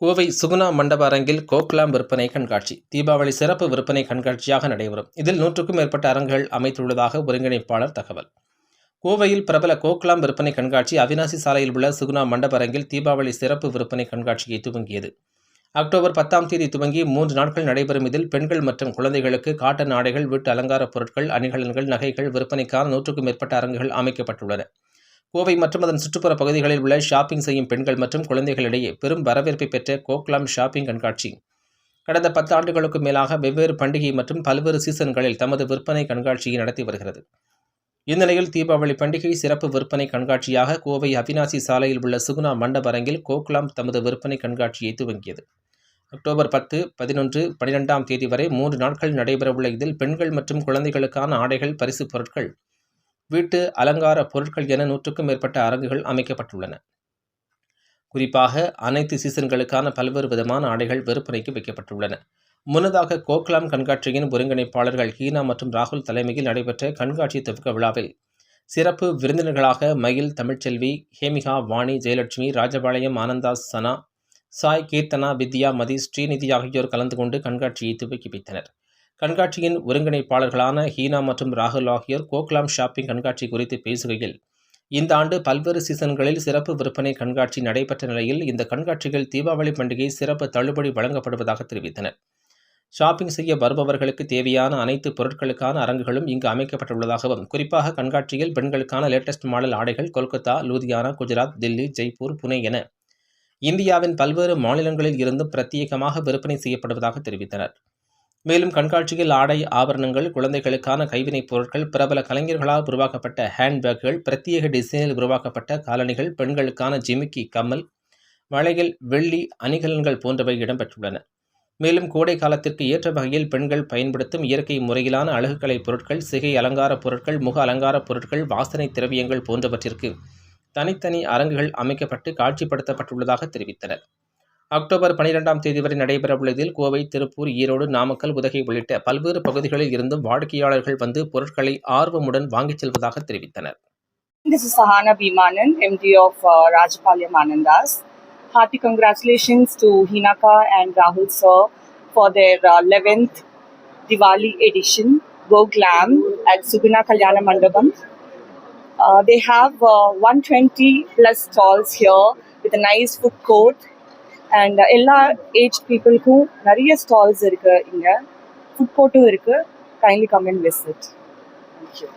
கோவை சுகுணா மண்டப அரங்கில் கோக்லாம் விற்பனை கண்காட்சி தீபாவளி சிறப்பு விற்பனை கண்காட்சியாக நடைபெறும். இதில் 100க்கும் மேற்பட்ட அரங்குகள் அமைத்துள்ளதாக ஒருங்கிணைப்பாளர் தகவல். கோவையில் பிரபல கோக்லாம் விற்பனை கண்காட்சி அவினாசி சாலையில் உள்ள சுகுணா மண்டப அரங்கில் தீபாவளி சிறப்பு விற்பனை கண்காட்சியை துவங்கியது. அக்டோபர் 10ஆம் தேதி துவங்கி 3 நாட்கள் நடைபெறும். இதில் பெண்கள் மற்றும் குழந்தைகளுக்கு காட்டன் ஆடைகள், வீட்டு அலங்கார பொருட்கள், அணிகலன்கள், நகைகள் விற்பனைக்கான 100க்கும் மேற்பட்ட அரங்குகள் அமைக்கப்பட்டுள்ளன. கோவை மற்றும் அதன் சுற்றுப்புற பகுதிகளில் உள்ள ஷாப்பிங் செய்யும் பெண்கள் மற்றும் குழந்தைகளிடையே பெரும் வரவேற்பை பெற்ற கோக்லாம் ஷாப்பிங் கண்காட்சி கடந்த 10 ஆண்டுகளுக்கும் மேலாக வெவ்வேறு பண்டிகை மற்றும் பல்வேறு சீசன்களில் தமது விற்பனை கண்காட்சியை நடத்தி வருகிறது. இந்நிலையில் தீபாவளி பண்டிகை சிறப்பு விற்பனை கண்காட்சியாக கோவை அவினாசி சாலையில் உள்ள சுகுணா மண்டப அரங்கில் கோக்லாம் தமது விற்பனை கண்காட்சியை துவங்கியது. அக்டோபர் 10, 11, 12ஆம் தேதி வரை 3 நாட்கள் நடைபெறவுள்ள இதில் பெண்கள் மற்றும் குழந்தைகளுக்கான ஆடைகள், பரிசு பொருட்கள், வீட்டு அலங்கார பொருட்கள் என 100க்கும் மேற்பட்ட அரங்குகள் அமைக்கப்பட்டுள்ளன. குறிப்பாக அனைத்து சீசன்களுக்கான பல்வேறு விதமான ஆடைகள் விற்பனைக்கு வைக்கப்பட்டுள்ளன. முன்னதாக கோக்லாம் கண்காட்சியின் ஒருங்கிணைப்பாளர்கள் ஹீனா மற்றும் ராகுல் தலைமையில் நடைபெற்ற கண்காட்சி துவக்க விழாவில் சிறப்பு விருந்தினர்களாக மயில், தமிழ்ச்செல்வி, ஹேமிகா, வாணி, ஜெயலட்சுமி, ராஜபாளையம், ஆனந்தா, சனா, சாய், கீர்த்தனா, வித்யா, மதி, ஸ்ரீநிதி ஆகியோர் கலந்து கொண்டு கண்காட்சியை துவக்கி வைத்தனர். கண்காட்சியின் ஒருங்கிணைப்பாளர்களான ஹீனா மற்றும் ராகுல் ஆகியோர் கோக்லாம் ஷாப்பிங் கண்காட்சி குறித்து பேசுகையில், இந்த ஆண்டு பல்வேறு சீசன்களில் சிறப்பு விற்பனை கண்காட்சி நடைபெற்ற நிலையில் இந்த கண்காட்சியில் தீபாவளி பண்டிகை சிறப்பு தள்ளுபடி வழங்கப்படுவதாக தெரிவித்தனர். ஷாப்பிங் செய்ய வருபவர்களுக்கு தேவையான அனைத்து பொருட்களுக்கான அரங்குகளும் இங்கு அமைக்கப்பட்டுள்ளதாகவும், குறிப்பாக கண்காட்சியில் பெண்களுக்கான லேட்டஸ்ட் மாடல் ஆடைகள் கொல்கத்தா, லூதியானா, குஜராத், தில்லி, ஜெய்ப்பூர், புனே என இந்தியாவின் பல்வேறு மாநிலங்களில் இருந்தும் பிரத்யேகமாக விற்பனை செய்யப்படுவதாக தெரிவித்தனர். மேலும் கண்காட்சியில் ஆடை, ஆபரணங்கள், குழந்தைகளுக்கான கைவினைப் பொருட்கள், பிரபல கலைஞர்களால் உருவாக்கப்பட்ட ஹேண்ட்பேக்குகள், பிரத்யேக டிசைனில் உருவாக்கப்பட்ட காலணிகள், பெண்களுக்கான ஜிமிக்கி, கம்மல், வளையல், வெள்ளி அணிகலன்கள் போன்றவை இடம்பெற்றுள்ளன. மேலும் கோடை காலத்திற்கு ஏற்ற வகையில் பெண்கள் பயன்படுத்தும் இயற்கை முறையிலான அழகுக்கலை பொருட்கள், சிகை அலங்கார பொருட்கள், முக அலங்கார பொருட்கள், வாசனை திரவியங்கள் போன்றவற்றிற்கு தனித்தனி அரங்குகள் அமைக்கப்பட்டு காட்சிப்படுத்தப்பட்டுள்ளதாக தெரிவித்தனர். அக்டோபர் 12ஆம் தேதி வரை நடைபெறவுள்ளதில் கோவை, திருப்பூர், ஈரோடு, நாமக்கல், உதகை உள்ளிட்ட பல்வேறு பகுதிகளில் இருந்தும் வாடிக்கையாளர்கள் வந்து பொருட்களை ஆர்வமுடன் வாங்கிச் செல்வதாக தெரிவித்தனர். This is Sahana Bhimanan, MD of Rajapalyam Anandas. Hearty congratulations to Hinaka and Rahul sir for their 11th Diwali edition, Go Glam at Suguna Kalyana Mandapam. They have 120 plus stalls here with a nice food court. And எல்லா age பீப்புளுக்கும் நிறைய stalls இருக்குது. இங்கே food கோர்ட்டும் இருக்குது. Kindly come and visit. Thank you.